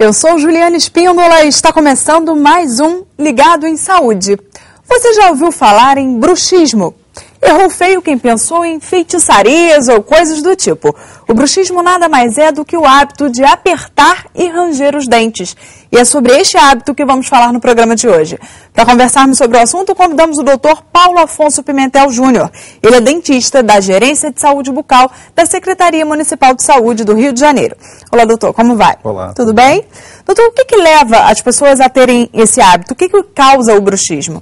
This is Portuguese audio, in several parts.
Eu sou Juliana Espíndola e está começando mais um Ligado em Saúde. Você já ouviu falar em bruxismo? Errou feio quem pensou em feitiçarias ou coisas do tipo. O bruxismo nada mais é do que o hábito de apertar e ranger os dentes. E é sobre este hábito que vamos falar no programa de hoje. Para conversarmos sobre o assunto, convidamos o Dr. Paulo Afonso Pimentel Júnior. Ele é dentista da Gerência de Saúde Bucal da Secretaria Municipal de Saúde do Rio de Janeiro. Olá, doutor, como vai? Olá. Tudo bem? Doutor, o que leva as pessoas a terem esse hábito? O que causa o bruxismo?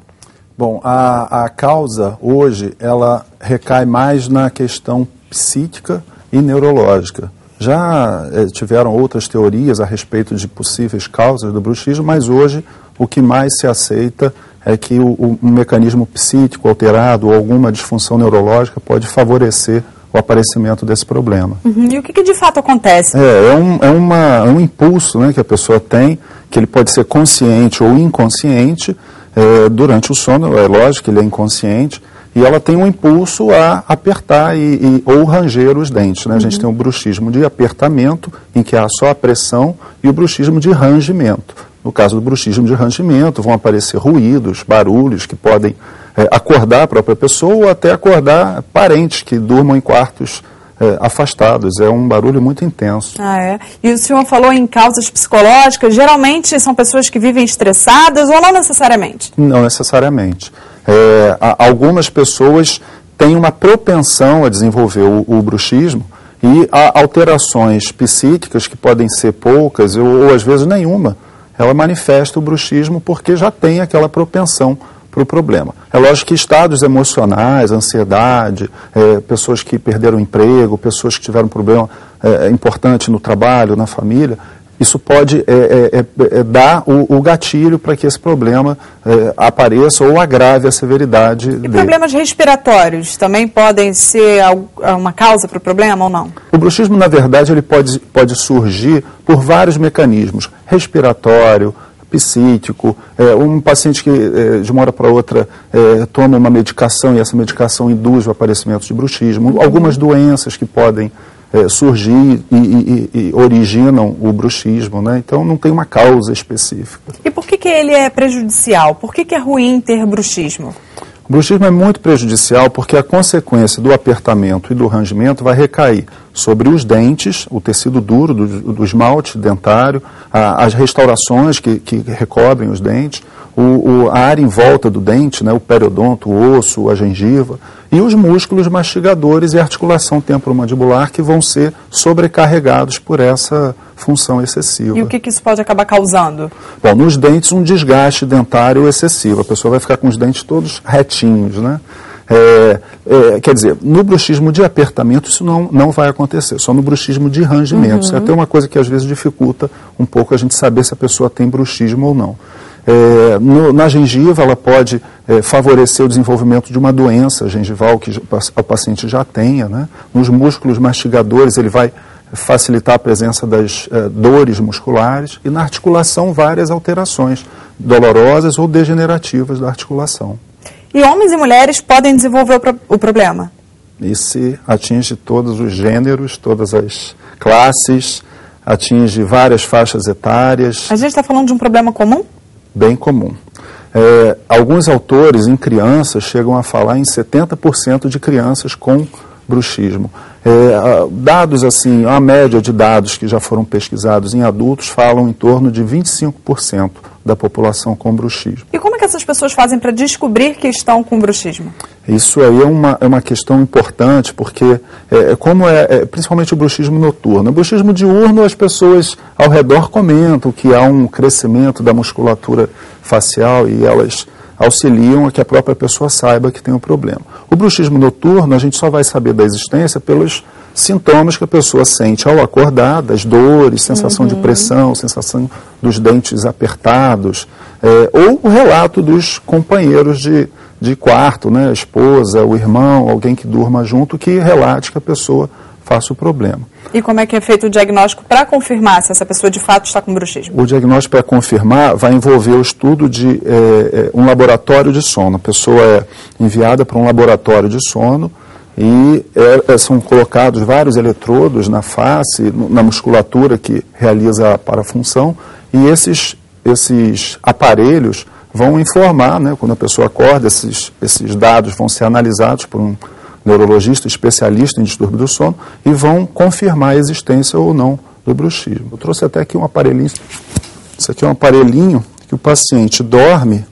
Bom, a causa hoje, ela recai mais na questão psíquica e neurológica. Já tiveram outras teorias a respeito de possíveis causas do bruxismo, mas hoje o que mais se aceita é que um mecanismo psíquico alterado ou alguma disfunção neurológica pode favorecer o aparecimento desse problema. E o que de fato acontece? É um impulso, né, que a pessoa tem, que ele pode ser consciente ou inconsciente. Durante o sono, é lógico que ele é inconsciente, e ela tem um impulso a apertar ou ranger os dentes. Né? A gente tem o bruxismo de apertamento, em que há só a pressão, e o bruxismo de rangimento. No caso do bruxismo de rangimento, vão aparecer ruídos, barulhos que podem acordar a própria pessoa ou até acordar parentes que durmam em quartos afastados. É um barulho muito intenso. E o senhor falou em causas psicológicas. Geralmente são pessoas que vivem estressadas ou não necessariamente? Não necessariamente. Algumas pessoas têm uma propensão a desenvolver o bruxismo e há alterações psíquicas que podem ser poucas ou às vezes nenhuma. Ela manifesta o bruxismo porque já tem aquela propensão para o problema. É lógico que estados emocionais, ansiedade, pessoas que perderam o emprego, pessoas que tiveram um problema importante no trabalho, na família, isso pode dar o gatilho para que esse problema apareça ou agrave a severidade dele. Problemas respiratórios também podem ser uma causa para o problema ou não? O bruxismo, na verdade, ele pode surgir por vários mecanismos. Respiratório, psíquico, um paciente que de uma hora para outra toma uma medicação e essa medicação induz o aparecimento de bruxismo, algumas doenças que podem surgir e originam o bruxismo, né? Então não tem uma causa específica. E por que ele é prejudicial? Por que é ruim ter bruxismo? O bruxismo é muito prejudicial porque a consequência do apertamento e do rangimento vai recair sobre os dentes, o tecido duro do esmalte dentário, as restaurações que recobrem os dentes, a área em volta do dente, né, o periodonto, o osso, a gengiva, e os músculos mastigadores e a articulação temporomandibular que vão ser sobrecarregados por essa função excessiva. E o que isso pode acabar causando? Bom, nos dentes um desgaste dentário excessivo, a pessoa vai ficar com os dentes todos retinhos, né? Quer dizer, no bruxismo de apertamento isso não vai acontecer, só no bruxismo de rangimento. Isso é até uma coisa que às vezes dificulta um pouco a gente saber se a pessoa tem bruxismo ou não. Na gengiva ela pode favorecer o desenvolvimento de uma doença gengival que o paciente já tenha, né? Nos músculos mastigadores ele vai facilitar a presença das dores musculares e na articulação várias alterações dolorosas ou degenerativas da articulação. E homens e mulheres podem desenvolver o problema? Isso atinge todos os gêneros, todas as classes, atinge várias faixas etárias. A gente está falando de um problema comum? Bem comum. Alguns autores em crianças chegam a falar em 70% de crianças com bruxismo. Dados assim, a média de dados que já foram pesquisados em adultos falam em torno de 25% da população com bruxismo. E como é que essas pessoas fazem para descobrir que estão com bruxismo? Isso aí é uma questão importante, porque principalmente o bruxismo noturno. O bruxismo diurno, as pessoas ao redor comentam que há um crescimento da musculatura facial e elas auxiliam a que a própria pessoa saiba que tem um problema. O bruxismo noturno, a gente só vai saber da existência pelos sintomas que a pessoa sente ao acordar, das dores, sensação de pressão, sensação dos dentes apertados, ou o relato dos companheiros de quarto, né, a esposa, o irmão, alguém que durma junto, que relate que a pessoa faça o problema. E como é que é feito o diagnóstico para confirmar se essa pessoa de fato está com bruxismo? O diagnóstico para confirmar vai envolver o estudo de um laboratório de sono. A pessoa é enviada para um laboratório de sono E são colocados vários eletrodos na face, na musculatura que realiza a parafunção, e esses aparelhos vão informar, né, quando a pessoa acorda, esses dados vão ser analisados por um neurologista especialista em distúrbio do sono e vão confirmar a existência ou não do bruxismo. Eu trouxe até aqui um aparelhinho, isso aqui é um aparelhinho que o paciente dorme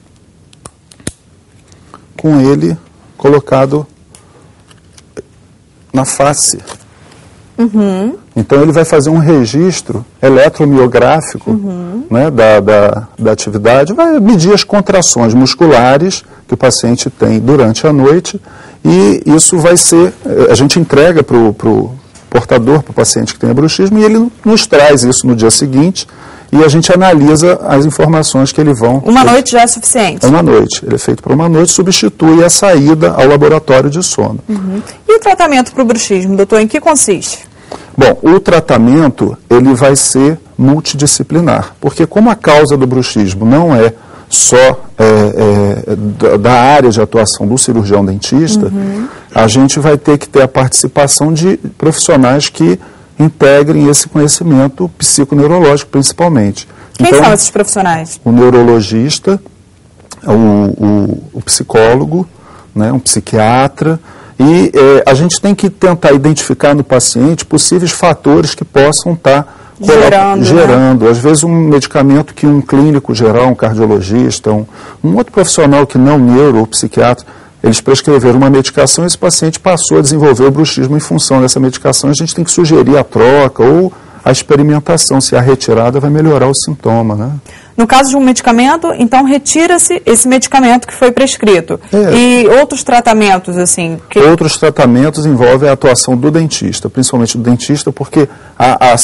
com ele colocado na face. Uhum. Então ele vai fazer um registro eletromiográfico, né, da atividade, vai medir as contrações musculares que o paciente tem durante a noite, e isso vai ser, a gente entrega para o portador, para o paciente que tem bruxismo, e ele nos traz isso no dia seguinte, e a gente analisa as informações que ele vão... Uma noite já é suficiente? Uma noite. Ele é feito para uma noite, substitui a saída ao laboratório de sono. Uhum. E o tratamento para o bruxismo, doutor, em que consiste? Bom, o tratamento ele vai ser multidisciplinar, porque como a causa do bruxismo não é só da área de atuação do cirurgião dentista, a gente vai ter que ter a participação de profissionais que integrem esse conhecimento psiconeurológico, principalmente. Quem então, são esses profissionais? O neurologista, o psicólogo, né, um psiquiatra, e a gente tem que tentar identificar no paciente possíveis fatores que possam estar gerando. Né? Às vezes um medicamento que um clínico geral, um cardiologista, um outro profissional que não neuro ou psiquiatra, eles prescreveram uma medicação e esse paciente passou a desenvolver o bruxismo em função dessa medicação. A gente tem que sugerir a troca ou a experimentação, se a retirada vai melhorar o sintoma, né? No caso de um medicamento, então retira-se esse medicamento que foi prescrito. E outros tratamentos, assim? Outros tratamentos envolvem a atuação do dentista, principalmente do dentista, porque a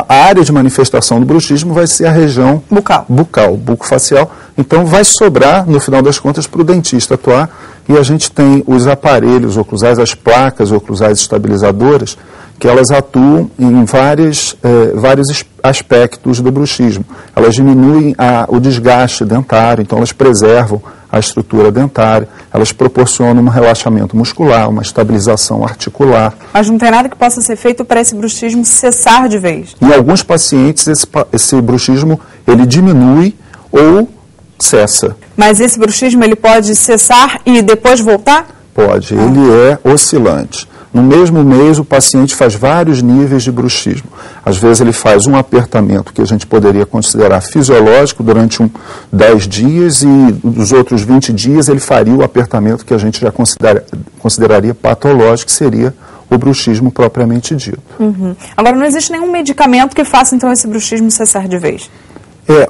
área de manifestação do bruxismo vai ser a região bucofacial. Então vai sobrar, no final das contas, para o dentista atuar. E a gente tem os aparelhos oclusais, as placas oclusais estabilizadoras, que elas atuam em vários aspectos do bruxismo. Elas diminuem o desgaste dentário, então elas preservam a estrutura dentária, elas proporcionam um relaxamento muscular, uma estabilização articular. Mas não tem nada que possa ser feito para esse bruxismo cessar de vez? Em alguns pacientes, esse bruxismo ele diminui ou cessa. Mas esse bruxismo ele pode cessar e depois voltar? Pode, ele é oscilante. No mesmo mês, o paciente faz vários níveis de bruxismo. Às vezes ele faz um apertamento que a gente poderia considerar fisiológico durante 10 dias e nos outros 20 dias ele faria o apertamento que a gente já consideraria patológico, que seria o bruxismo propriamente dito. Agora, não existe nenhum medicamento que faça então esse bruxismo cessar de vez?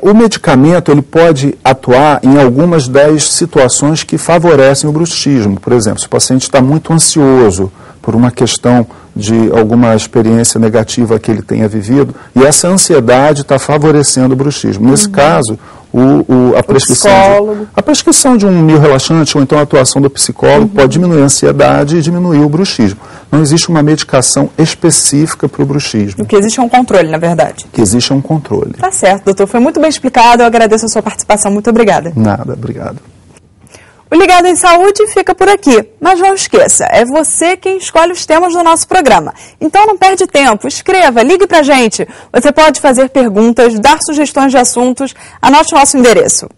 O medicamento ele pode atuar em algumas das situações que favorecem o bruxismo. Por exemplo, se o paciente está muito ansioso por uma questão de alguma experiência negativa que ele tenha vivido, e essa ansiedade está favorecendo o bruxismo. Nesse caso, a prescrição de um miorrelaxante ou então a atuação do psicólogo pode diminuir a ansiedade e diminuir o bruxismo. Não existe uma medicação específica para o bruxismo. O que existe é um controle, na verdade. O que existe é um controle. Tá certo, doutor. Foi muito bem explicado. Eu agradeço a sua participação. Muito obrigada. Nada, obrigado. O Ligado em Saúde fica por aqui, mas não esqueça, é você quem escolhe os temas do nosso programa. Então não perde tempo, escreva, ligue pra gente. Você pode fazer perguntas, dar sugestões de assuntos, anote o nosso endereço.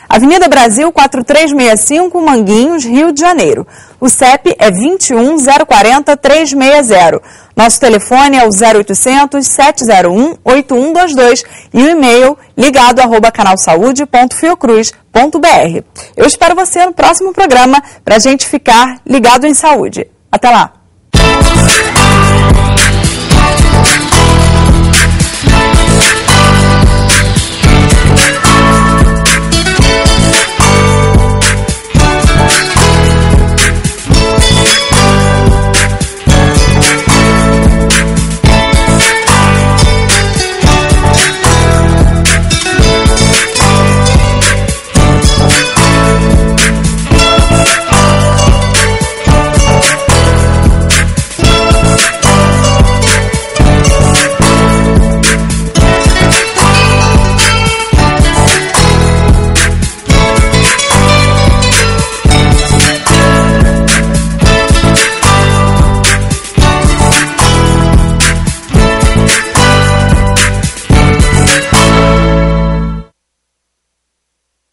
Avenida Brasil 4365, Manguinhos, Rio de Janeiro. O CEP é 21040360. Nosso telefone é o 0800 701 8122 e o e-mail ligado@canalsaude.fiocruz.br. Eu espero você no próximo programa para a gente ficar ligado em saúde. Até lá!